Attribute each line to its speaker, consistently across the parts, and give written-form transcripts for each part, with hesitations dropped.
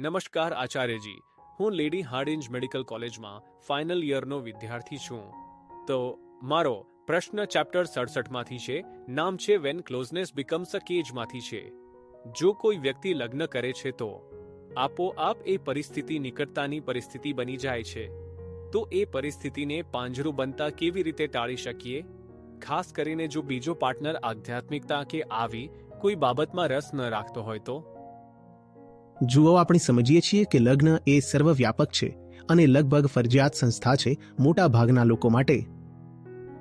Speaker 1: નમસ્કાર આચાર્યજી, હું lady હાર્ડિંજ medical કોલેજમાં ફાઇનલ યરનો વિદ્યાર્થી છું. તો મારો પ્રશ્ન ચેપ્ટર 67માંથી છે. નામ છે વેન ક્લોઝનેસ બીકમ્સ અ કેજમાંથી છે. જો કોઈ વ્યક્તિ લગ્ન કરે છે તો આપોઆપ એ પરિસ્થિતિ નિકટતાની પરિસ્થિતિ બની જાય છે. તો એ પરિસ્થિતિને પાંજરું બનતા કેવી રીતે ટાળી શકીએ? ખાસ કરીને જો બીજો પાર્ટનર આધ્યાત્મિકતા કે આવી કોઈ બાબતમાં રસ ન રાખતો હોય તો?
Speaker 2: જુઓ, આપણે સમજીએ છીએ કે લગ્ન એ સર્વવ્યાપક છે અને લગભગ ફરજિયાત સંસ્થા છે મોટા ભાગના લોકો માટે.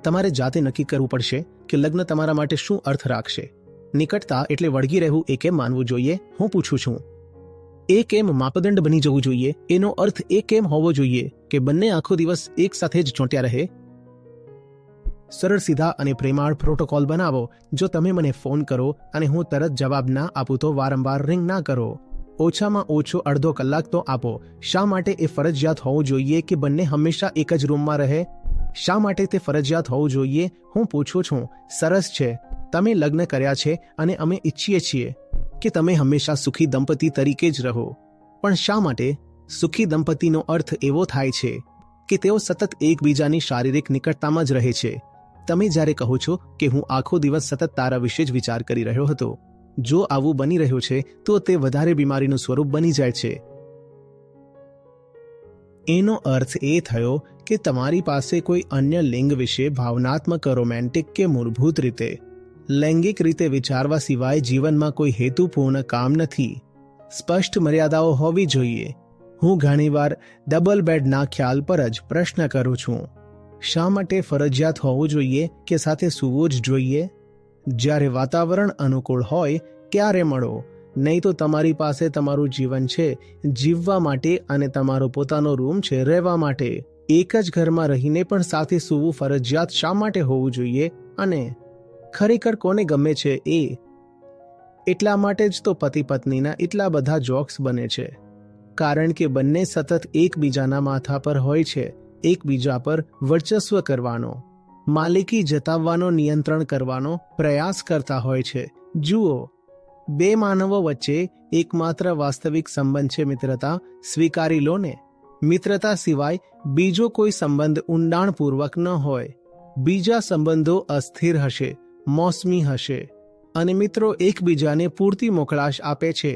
Speaker 2: તમારે જાતે નક્કી કરવું પડશે કે લગ્ન તમારા માટે શું અર્થ રાખશે. નિકટતા એટલે વળગી રહેવું એ કેમ માનવું જોઈએ? હું પૂછું છું. એ કેમ માપદંડ બની જવું જોઈએ? એનો અર્થ એ કેમ હોવો જોઈએ કે બંને આખો દિવસ એક સાથે જ ચોંટ્યા રહે? સરળ, સીધા અને પ્રેમાળ પ્રોટોકોલ બનાવો. જો તમે મને ફોન કરો અને હું તરત જવાબ ના આપું તો વારંવાર રિંગ ના કરો. ઓછામાં ઓછો અડધો કલાક તો આપો. શા માટે એ ફરજિયાત હોવું જોઈએ કે બંને હંમેશા એક જ રૂમમાં રહે? શા માટે તે ફરજિયાત હોવું જોઈએ? હું પૂછું છું. સરસ છે, તમે લગ્ન કર્યા છે અને અમે ઈચ્છીએ છીએ કે તમે હંમેશા સુખી દંપતી તરીકે જ રહો. પણ શા માટે? સુખી દંપતીનો અર્થ એવો થાય છે કે તેઓ સતત એકબીજાની શારીરિક નિકટતામાં જ રહે છે. તમે જ્યારે કહો છો કે હું આખો દિવસ સતત તારા વિશે જ વિચાર કરી રહ્યો હતો, જો આવું બની રહ્યું છે તો તે વધારે બીમારીનું સ્વરૂપ બની જાય છે. એનો અર્થ એ થયો કે તમારી પાસે કોઈ અન્ય લિંગ વિશે ભાવનાત્મક, રોમેન્ટિક કે મૂળભૂત રીતે લૈંગિક રીતે વિચારવા સિવાય જીવનમાં કોઈ હેતુપૂર્ણ કામ નથી. સ્પષ્ટ મર્યાદાઓ હોવી જોઈએ. હું ઘણીવાર ડબલ બેડના ખ્યાલ પર જ પ્રશ્ન કરું છું. શા માટે ફરજિયાત હોવું જોઈએ કે સાથે સૂવું જ જોઈએ? જ્યારે વાતાવરણ અનુકૂળ હોય ત્યારે મળો, નહીં તો તમારી પાસે તમારું જીવન છે જીવવા માટે અને તમારો પોતાનો રૂમ છે રહેવા માટે. એક જ ઘરમાં રહીને પણ સાથે સૂવું ફરજિયાત શા માટે હોવું જોઈએ? અને ખરેખર કોને ગમે છે એ? એટલા માટે જ તો પતિ પત્નીના એટલા બધા જોક્સ બને છે, કારણ કે બંને સતત એકબીજાના માથા પર હોય છે, એકબીજા પર વર્ચસ્વ કરવાનો, માલિકી જતાવવાનો, નિયંત્રણ કરવાનો પ્રયાસ કરતા હોય છે. જુઓ, બે માનવો વચ્ચે એકમાત્ર વાસ્તવિક સંબંધ છે મિત્રતા. સ્વીકારી લો ને. મિત્રતા સિવાય બીજો કોઈ સંબંધ ઊંડાણપૂર્વક ન હોય. બીજા સંબંધો અસ્થિર હશે, મોસમી હશે, અને મિત્રો એકબીજાને પૂરતી મોકળાશ આપે છે.